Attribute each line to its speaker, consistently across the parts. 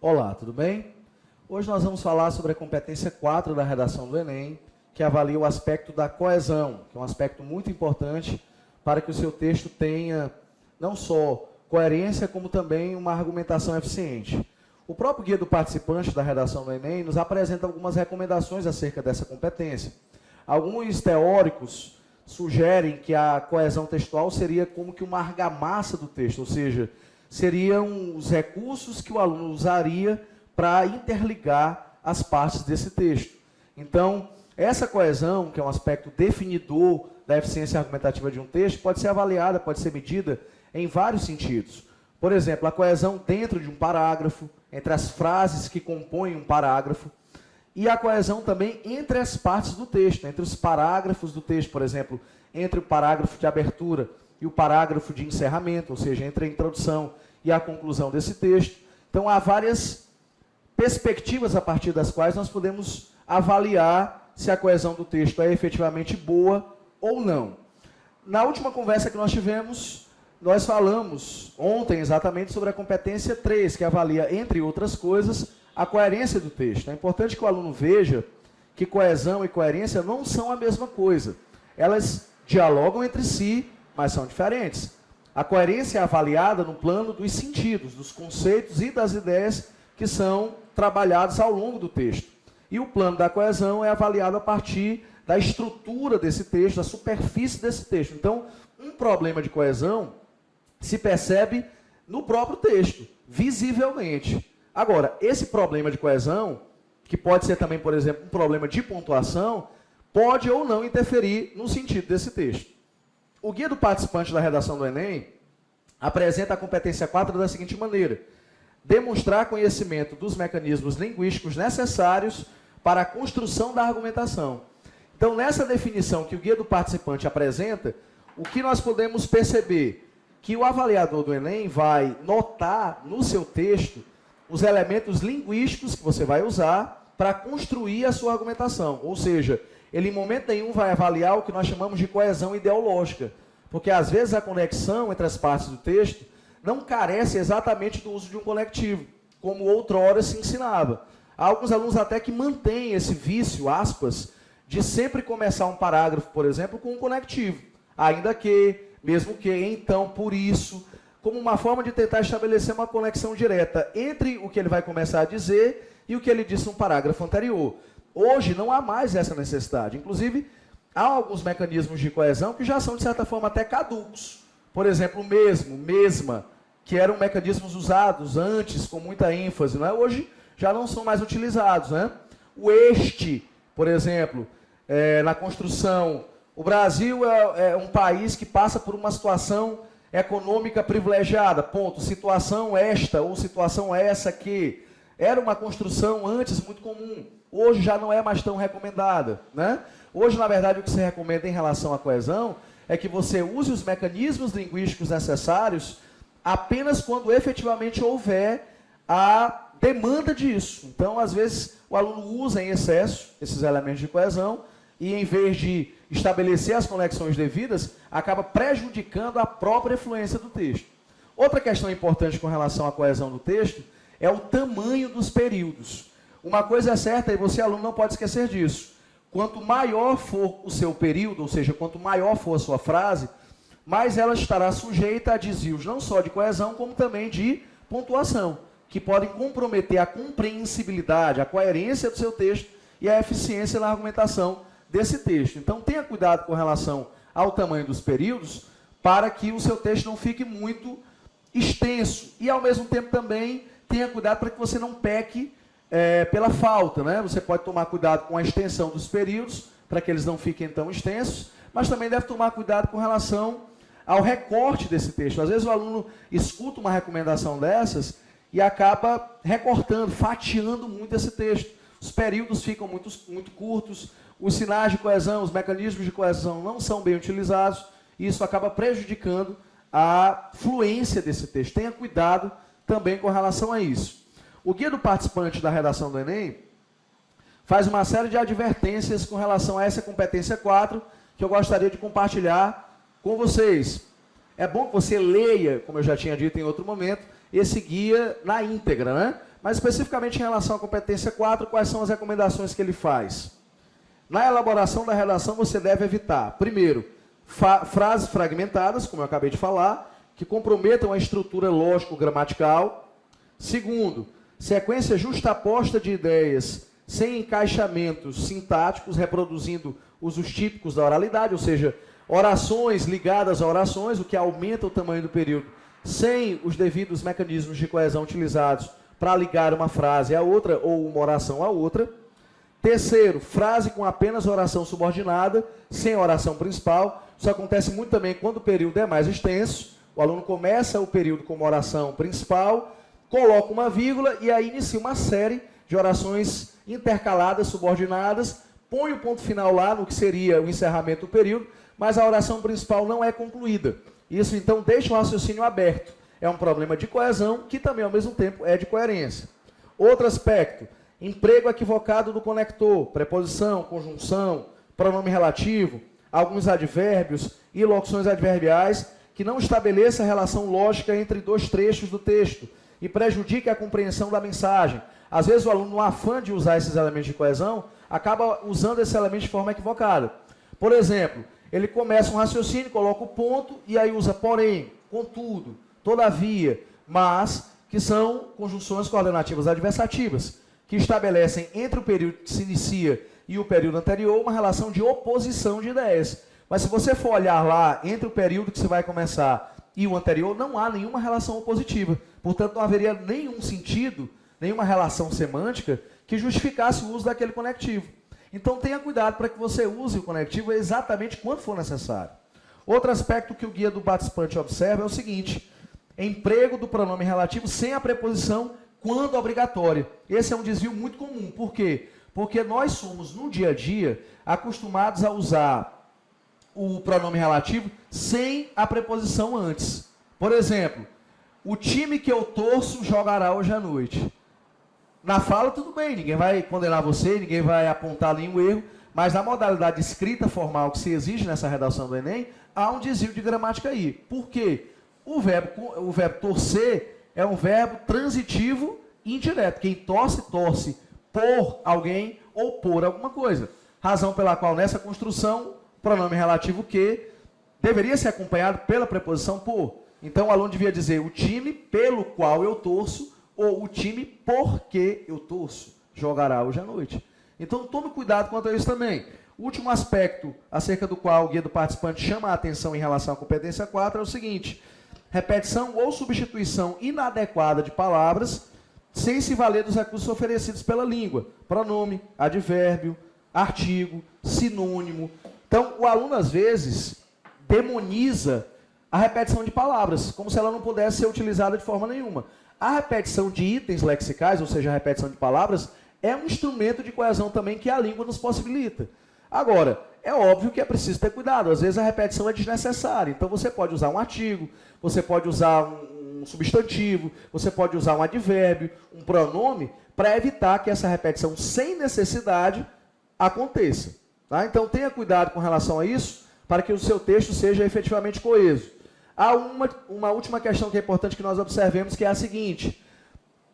Speaker 1: Olá, tudo bem? Hoje nós vamos falar sobre a competência 4 da redação do Enem, que avalia o aspecto da coesão, que é um aspecto muito importante para que o seu texto tenha não só coerência, como também uma argumentação eficiente. O próprio guia do participante da redação do Enem nos apresenta algumas recomendações acerca dessa competência. Alguns teóricos sugerem que a coesão textual seria como que uma argamassa do texto, ou seja, seriam os recursos que o aluno usaria para interligar as partes desse texto. Então, essa coesão, que é um aspecto definidor da eficiência argumentativa de um texto, pode ser avaliada, pode ser medida em vários sentidos. Por exemplo, a coesão dentro de um parágrafo, entre as frases que compõem um parágrafo, e a coesão também entre as partes do texto, entre os parágrafos do texto, por exemplo, entre o parágrafo de abertura e o parágrafo de encerramento, ou seja, entre a introdução e a conclusão desse texto. Então, há várias perspectivas a partir das quais nós podemos avaliar se a coesão do texto é efetivamente boa ou não. Na última conversa que nós tivemos, nós falamos ontem exatamente sobre a competência 3, que avalia, entre outras coisas, a coerência do texto. É importante que o aluno veja que coesão e coerência não são a mesma coisa. Elas dialogam entre si, mas são diferentes. A coerência é avaliada no plano dos sentidos, dos conceitos e das ideias que são trabalhados ao longo do texto. E o plano da coesão é avaliado a partir da estrutura desse texto, da superfície desse texto. Então, um problema de coesão se percebe no próprio texto, visivelmente. Agora, esse problema de coesão, que pode ser também, por exemplo, um problema de pontuação, pode ou não interferir no sentido desse texto. O guia do participante da redação do Enem apresenta a competência 4 da seguinte maneira: demonstrar conhecimento dos mecanismos linguísticos necessários para a construção da argumentação. Então, nessa definição que o guia do participante apresenta, o que nós podemos perceber? Que o avaliador do Enem vai notar no seu texto os elementos linguísticos que você vai usar para construir a sua argumentação. Ou seja, ele em momento nenhum vai avaliar o que nós chamamos de coesão ideológica, porque às vezes a conexão entre as partes do texto não carece exatamente do uso de um conectivo, como outrora se ensinava. Há alguns alunos até que mantêm esse vício, aspas, de sempre começar um parágrafo, por exemplo, com um conectivo. Ainda que, mesmo que, então, por isso, como uma forma de tentar estabelecer uma conexão direta entre o que ele vai começar a dizer e o que ele disse no parágrafo anterior. Hoje não há mais essa necessidade. Inclusive, há alguns mecanismos de coesão que já são, de certa forma, até caducos. Por exemplo, o mesmo, mesma, que eram mecanismos usados antes com muita ênfase, não é? Hoje já não são mais utilizados, né? O este, por exemplo, na construção. O Brasil é um país que passa por uma situação econômica privilegiada, ponto. Situação esta ou situação essa que era uma construção antes muito comum. Hoje já não é mais tão recomendada, né? Hoje, na verdade, o que se recomenda em relação à coesão é que você use os mecanismos linguísticos necessários apenas quando efetivamente houver a demanda disso. Então, às vezes, o aluno usa em excesso esses elementos de coesão e, em vez de estabelecer as conexões devidas, acaba prejudicando a própria fluência do texto. Outra questão importante com relação à coesão do texto é o tamanho dos períodos. Uma coisa é certa, e você, aluno, não pode esquecer disso. Quanto maior for o seu período, ou seja, quanto maior for a sua frase, mais ela estará sujeita a desvios não só de coesão, como também de pontuação, que podem comprometer a compreensibilidade, a coerência do seu texto e a eficiência na argumentação desse texto. Então, tenha cuidado com relação ao tamanho dos períodos, para que o seu texto não fique muito extenso. E, ao mesmo tempo, também tenha cuidado para que você não peque pela falta, né? Você pode tomar cuidado com a extensão dos períodos, para que eles não fiquem tão extensos, mas também deve tomar cuidado com relação ao recorte desse texto. Às vezes o aluno escuta uma recomendação dessas e acaba recortando, fatiando muito esse texto. Os períodos ficam muito curtos, os sinais de coesão, os mecanismos de coesão não são bem utilizados, e isso acaba prejudicando a fluência desse texto. Tenha cuidado também com relação a isso. O guia do participante da redação do Enem faz uma série de advertências com relação a essa competência 4, que eu gostaria de compartilhar com vocês. É bom que você leia, como eu já tinha dito em outro momento, esse guia na íntegra, né? Mas especificamente em relação à competência 4, quais são as recomendações que ele faz? Na elaboração da redação, você deve evitar, primeiro, frases fragmentadas, como eu acabei de falar, que comprometam a estrutura lógico-gramatical. Segundo, sequência justaposta de ideias sem encaixamentos sintáticos, reproduzindo usos típicos da oralidade, ou seja, orações ligadas a orações, o que aumenta o tamanho do período, sem os devidos mecanismos de coesão utilizados para ligar uma frase a outra ou uma oração a outra. Terceiro, frase com apenas oração subordinada, sem oração principal. Isso acontece muito também quando o período é mais extenso. O aluno começa o período com uma oração principal, coloca uma vírgula e aí inicia uma série de orações intercaladas, subordinadas, põe o ponto final lá no que seria o encerramento do período, mas a oração principal não é concluída. Isso, então, deixa o raciocínio aberto. É um problema de coesão, que também, ao mesmo tempo, é de coerência. Outro aspecto, emprego equivocado do conector, preposição, conjunção, pronome relativo, alguns advérbios e locuções adverbiais que não estabeleça a relação lógica entre dois trechos do texto e prejudique a compreensão da mensagem. Às vezes o aluno, no afã de usar esses elementos de coesão, acaba usando esse elemento de forma equivocada. Por exemplo, ele começa um raciocínio, coloca o ponto e aí usa porém, contudo, todavia, mas, que são conjunções coordenativas adversativas, que estabelecem entre o período que se inicia e o período anterior uma relação de oposição de ideias. Mas se você for olhar lá entre o período que você vai começar e o anterior, não há nenhuma relação opositiva. Portanto, não haveria nenhum sentido, nenhuma relação semântica que justificasse o uso daquele conectivo. Então tenha cuidado para que você use o conectivo exatamente quando for necessário. Outro aspecto que o guia do participante observa é o seguinte: emprego do pronome relativo sem a preposição quando obrigatória. Esse é um desvio muito comum. Por quê? Porque nós somos, no dia a dia, acostumados a usar o pronome relativo sem a preposição antes. Por exemplo, o time que eu torço jogará hoje à noite. Na fala, tudo bem, ninguém vai condenar você, ninguém vai apontar nenhum erro, mas na modalidade escrita formal que se exige nessa redação do Enem, há um desvio de gramática aí. Por quê? O verbo torcer é um verbo transitivo e indireto. Quem torce, torce por alguém ou por alguma coisa. Razão pela qual nessa construção, o pronome relativo que deveria ser acompanhado pela preposição por. Então o aluno devia dizer o time pelo qual eu torço ou o time porque eu torço jogará hoje à noite. Então tome cuidado quanto a isso também. O último aspecto acerca do qual o guia do participante chama a atenção em relação à competência 4 é o seguinte: repetição ou substituição inadequada de palavras sem se valer dos recursos oferecidos pela língua. Pronome, advérbio, artigo, sinônimo. Então, o aluno, às vezes, demoniza a repetição de palavras, como se ela não pudesse ser utilizada de forma nenhuma. A repetição de itens lexicais, ou seja, a repetição de palavras, é um instrumento de coesão também que a língua nos possibilita. Agora, é óbvio que é preciso ter cuidado. Às vezes a repetição é desnecessária. Então você pode usar um artigo, você pode usar um substantivo, você pode usar um advérbio, um pronome, para evitar que essa repetição sem necessidade aconteça. Tá? Então tenha cuidado com relação a isso, para que o seu texto seja efetivamente coeso. Há uma última questão que é importante que nós observemos, que é a seguinte: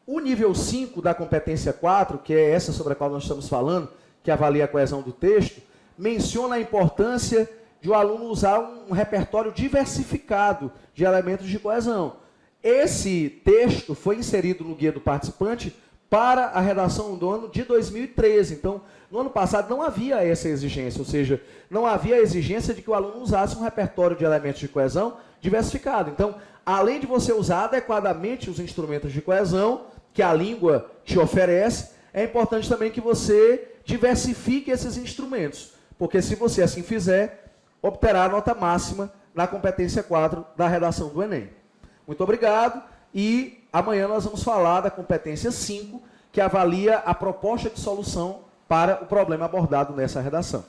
Speaker 1: o nível 5 da competência 4, que é essa sobre a qual nós estamos falando, que avalia a coesão do texto, menciona a importância de o aluno usar um repertório diversificado de elementos de coesão. Esse texto foi inserido no guia do participante para a redação do ano de 2013. Então, no ano passado não havia essa exigência, ou seja, não havia a exigência de que o aluno usasse um repertório de elementos de coesão diversificado. Então, além de você usar adequadamente os instrumentos de coesão que a língua te oferece, é importante também que você diversifique esses instrumentos, porque se você assim fizer, obterá a nota máxima na competência 4 da redação do Enem. Muito obrigado e amanhã nós vamos falar da competência 5, que avalia a proposta de solução para o problema abordado nessa redação.